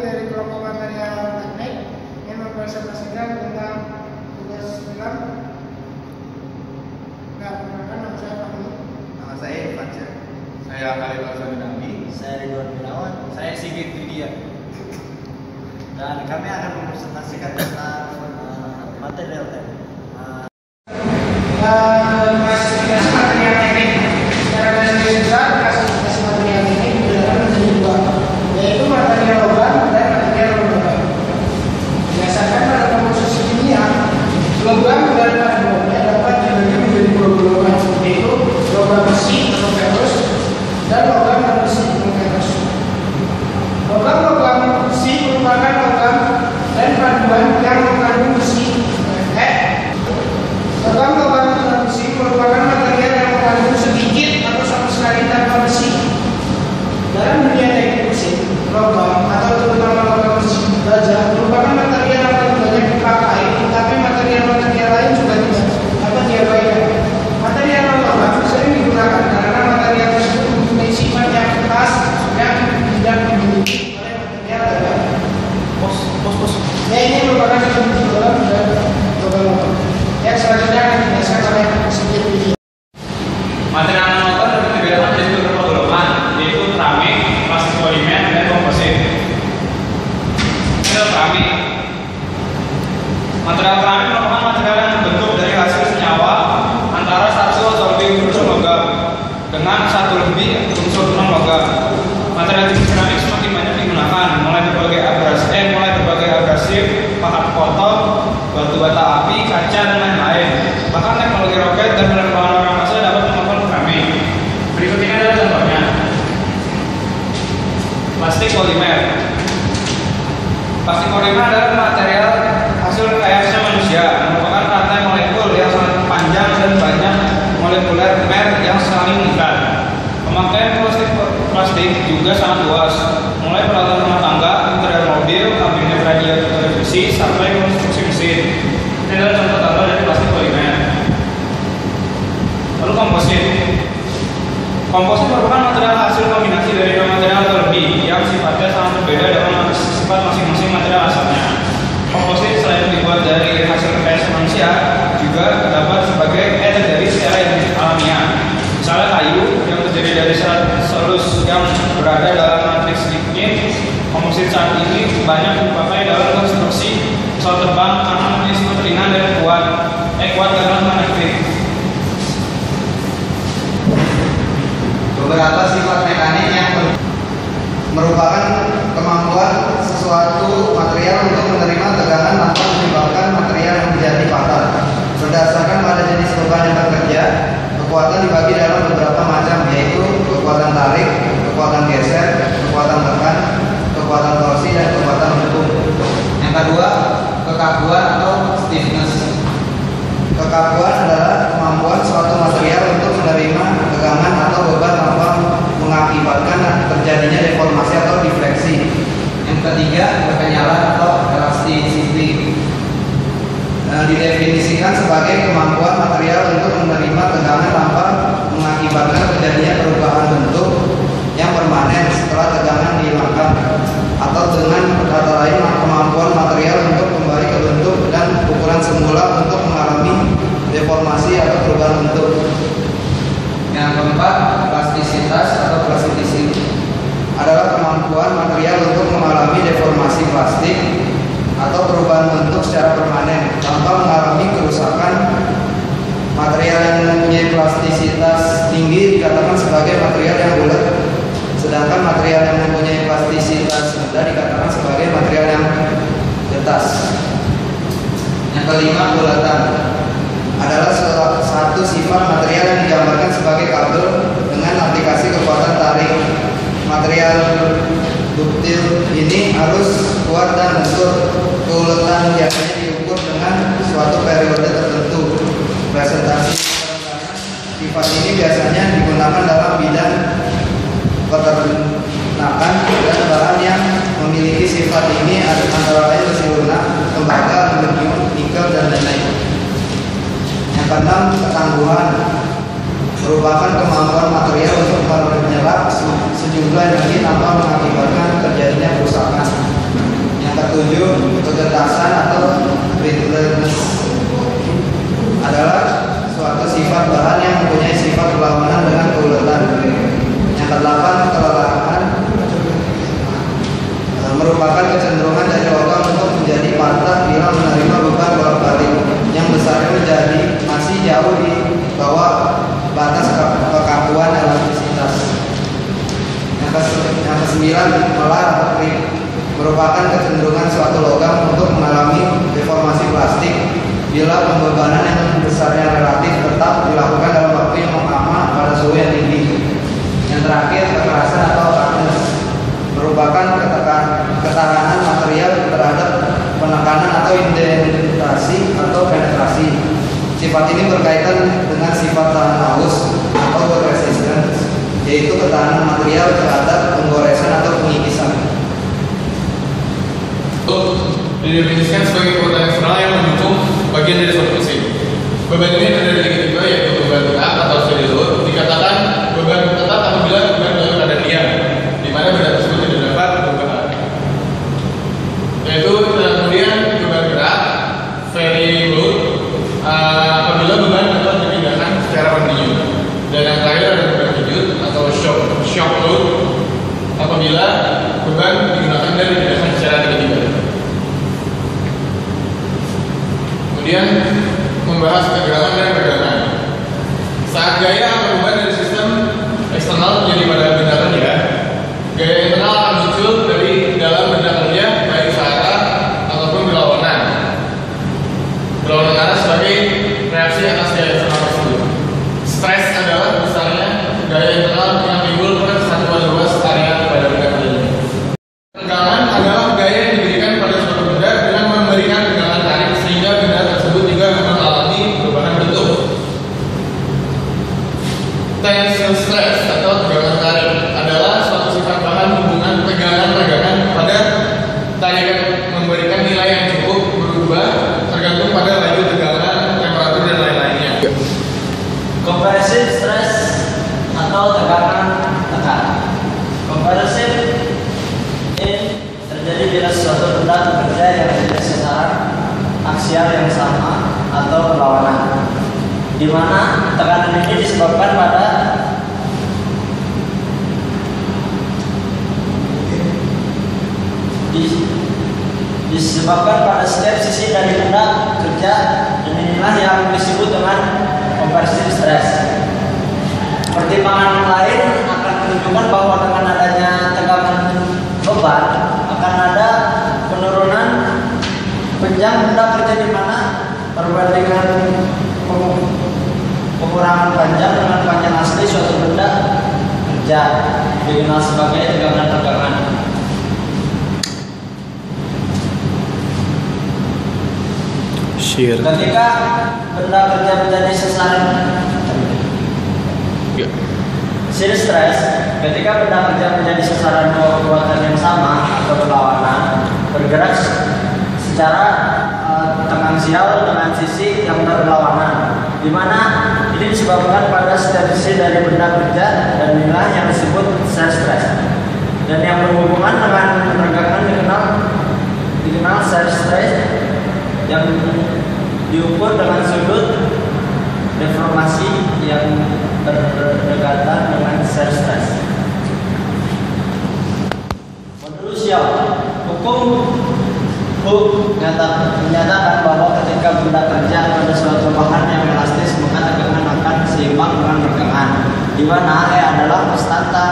dari kelompok material teknik yang mempresentasikan tentang tugas film. Nah, perkenalkan nama saya Fahmi. Nama saya Irfansyah. Saya Khalil Azami. Saya Ridwan Gunawan. Saya Sigit Widya. Dan kami akan mempresentasikan tentang material teknik. Klasifikasi material teknik secara garis besar, klasifikasi material teknik dibagi menjadi dua, yaitu material logam dan material non-logam. Berdasarkan pada komposisi kimia, logam dan materialnya dapat dibagi menjadi dua golongan, yaitu logam besi atau ferrous dan logam non besi atau ferrous. Logam besi merupakan logam dan paduan yang mengandung besi. Logam-logam non besi merupakan material yang mengandung sedikit atau sama sekali tanpa besi. Dalam dunia teknik mesin, logam atau terutama logam besi baja merupakan material yang paling banyak dipakai, tetapi material-material lain juga tidak dapat diabaikan. Material non-logam sering digunakan karena material tersebut mempunyai sifat yang keras yang tidak dimiliki oleh material lain. Ini merupakan satu golongan dan logam-logam. Yang selanjutnya akan dijelaskan oleh Sigit Widya. Material non-logam dapat dibedakan menjadi beberapa golongan, yaitu keramik, plastik polimer, dan komposit. Material keramik. Material keramik merupakan material yang terbentuk dari hasil senyawa antara satu atau lebih unsur logam dengan satu lebih unsur non-logam. Material jenis keramik semakin banyak digunakan, mulai berbagai abrasif, pahat kotor, batu bata api, kaca, dan lain-lain. Bahkan teknologi roket dan penerbangan luar angkasa dapat memakai keramik. Berikut ini adalah contohnya. Plastik polimer. Plastik polimer adalah material hasil rekayasa manusia, merupakan rantai molekul yang sangat panjang dan banyak molekuler yang saling mengikat. Pemakaian plastik juga sangat luas, mulai peralatan rumah tangga, interior mobil, kabinet radio televisi, sampai konstruksi mesin. Ini adalah contoh-contoh dari plastik polimer. Lalu komposit. Komposit merupakan material hasil kombinasi dari dua material atau lebih yang sifatnya sangat berbeda dengan sifat masing-masing material asalnya. Komposit selain dibuat dari hasil rekayasa manusia, juga dapat terjadi secara alamiah. Misalnya kayu yang terdiri dari serat selus yang berada dalam matriks lignin. Komposit saat ini banyak dipakai dalam konstruksi pesawat terbang karena memiliki sifat ringan dan kuat karena magnetik. Beberapa sifat mekanik yang merupakan kemampuan sesuatu material untuk menerima tegangan tanpa menyebabkan material yang menjadi patah. Berdasarkan pada jenis beban yang bekerja, kekuatan dibagi dalam beberapa macam, yaitu kekuatan tarik, kekuatan geser, kekuatan tekan, kekuatan torsi, dan kekuatan mendukung. Yang kedua, kekakuan atau stiffness. Kekakuan adalah kemampuan suatu material untuk menerima tegangan atau beban tanpa mengakibatkan terjadinya deformasi atau defleksi. Yang ketiga, kekenyalan atau elasticity. Didefinisikan sebagai kemampuan material untuk menerima tegangan tanpa mengakibatkan terjadinya perubahan bentuk yang permanen setelah tegangan dihilangkan, atau dengan kata lain kemampuan material untuk kembali ke bentuk dan ukuran semula untuk mengalami deformasi atau perubahan bentuk. Yang keempat, plastisitas atau plasticity adalah kemampuan material untuk mengalami deformasi plastik atau perubahan bentuk secara permanen tanpa mengalami kerusakan. Material yang mempunyai plastisitas tinggi dikatakan sebagai material yang bulat, sedangkan material yang mempunyai plastisitas rendah dikatakan sebagai material yang getas. Yang kelima, bulatan adalah satu sifat material yang digambarkan sebagai kabel dengan aplikasi kekuatan tarik. Material duktil ini harus kuat dan lentur. Keulatan biasanya diukur dengan suatu periode tertentu. Presentasi sifat ini biasanya digunakan dalam bidang peternakan, dan bahan yang memiliki sifat ini antara lain besi lunak, tembaga, aluminium, nikel, dan lain-lain. Yang keenam, ketangguhan merupakan kemampuan material untuk menyerap sejumlah energi tanpa mengakibatkan terjadinya kerusakan. merupakan kecenderungan dari logam untuk menjadi patah bila menerima beban bolak-balik yang besarnya masih jauh di bawah batas kekakuan elastisitas. Yang kesembilan, melar atau krik merupakan kecenderungan suatu logam untuk mengalami deformasi plastik bila pembebanan yang besarnya relatif tetap dilakukan dalam waktu yang lama pada suhu yang tinggi. Yang terakhir, kekerasan atau hardness merupakan ketahanan material terhadap penekanan atau indentasi atau penetrasi. Sifat ini berkaitan dengan sifat tahan haus atau resistance, yaitu ketahanan material terhadap penggoresan atau pengikisan. Didefinisikan sebagai kekuatan eksternal yang mendukung bagian dari suatu mesin. Beban ini terdiri dari ketiga, yaitu beban tetap atau steady load. Dikatakan beban tetap apabila beban dalam keadaan diam, di mana benda tersebut tidak dapat bergerak. Yaitu kemudian beban gerak, steady load, apabila beban dapat dipindahkan secara kontinu. Dan yang terakhir ada beban kejut atau shock load, apabila beban digunakan dan dipindahkan secara tiba-tiba. Kemudian membahas pergerakan dan pegangan. Saat gaya atau beban dari sistem eksternal terjadi pada benda kerja, gaya internal akan muncul dari dalam benda kerja baik searah ataupun berlawanan. Berlawanan arah sebagai reaksi atas gaya eksternal tersebut. Stres adalah besarnya gaya internal yang timbul pada kesatuan luas area pada benda kerja. Tegangan adalah gaya yang diberikan pada suatu benda dengan memberikan tegangan tarik sehingga benda tersebut juga mengalami perubahan bentuk. Tensile stress atau tegangan tarik adalah suatu sifat bahan hubungan tegangan-tegangan pada tarikan memberikan nilai yang cukup berubah tergantung pada laju tegangan, temperatur dan lain-lainnya. Compressive stress atau tegangan tekan. Compressive ini terjadi bila suatu benda bekerja yang tidak secara aksial yang sama atau berlawanan, di mana tekanan ini disebabkan pada setiap sisi dari benda kerja, dan inilah yang disebut dengan compressive stress. Pertimbangan lain akan menunjukkan bahwa dengan adanya tegangan beban akan ada penurunan panjang benda kerja, di mana perbandingan pengurangan panjang dengan panjang asli suatu benda kerja dikenal sebagai tegangan-tegangan. Ketika benda kerja menjadi sasaran shear stress, ketika benda kerja menjadi sasaran kekuatan yang sama atau berlawanan, bergerak secara tendensial dengan sisi yang berlawanan, di mana ini disebabkan pada setiap sisi dari benda kerja, dan inilah yang disebut shear stress. Dan yang berhubungan dengan pergerakan dikenal shear stress yang diukur dengan sudut deformasi yang berdekatan dengan shear stress. Menurut Xiao, hukum Hooke menyatakan bahwa ketika benda kerja pada suatu bahan yang elastis, maka tegangan akan seimbang dengan tegangan, di mana E adalah konstanta.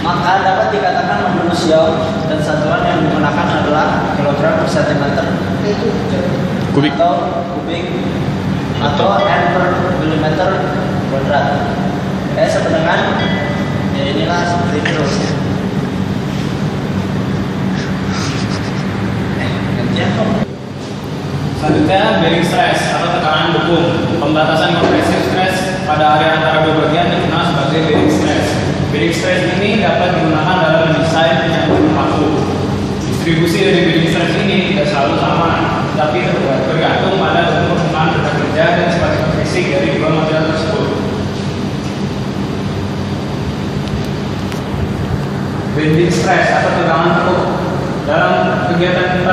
Maka dapat dikatakan menurut Xiao, dan satuan yang digunakan adalah kilogram per sentimeter kubik atau N per milimeter kuadrat. Sama dengan ya inilah seperti itu. Selanjutnya, bearing stress atau tekanan dukung. Pembatasan compressive stress pada area antara dua bagian dikenal sebagai bearing stress. Bearing stress ini dapat digunakan dalam mendesain penyambung paku. Distribusi dari bearing stress ini tidak selalu sama, tapi tergantung pada bentuk permukaan benda kerja dan sifat fisik dari dua material tersebut. Bending stress atau tegangan tekuk. Dalam kegiatan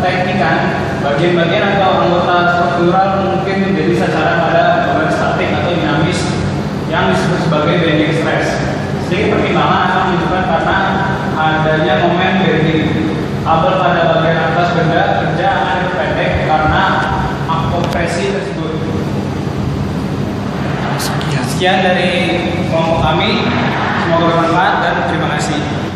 teknikan, bagian-bagian atau anggota struktural mungkin menjadi sasaran pada beban statik atau dinamis yang disebut sebagai bending stress. Sedikit pertimbangan akan menunjukkan karena adanya momen bending. Apel pada bagian atas benda kerja akan diperpendek karena kompresi tersebut. Sekian dari kelompok kami. Semoga bermanfaat dan terima kasih.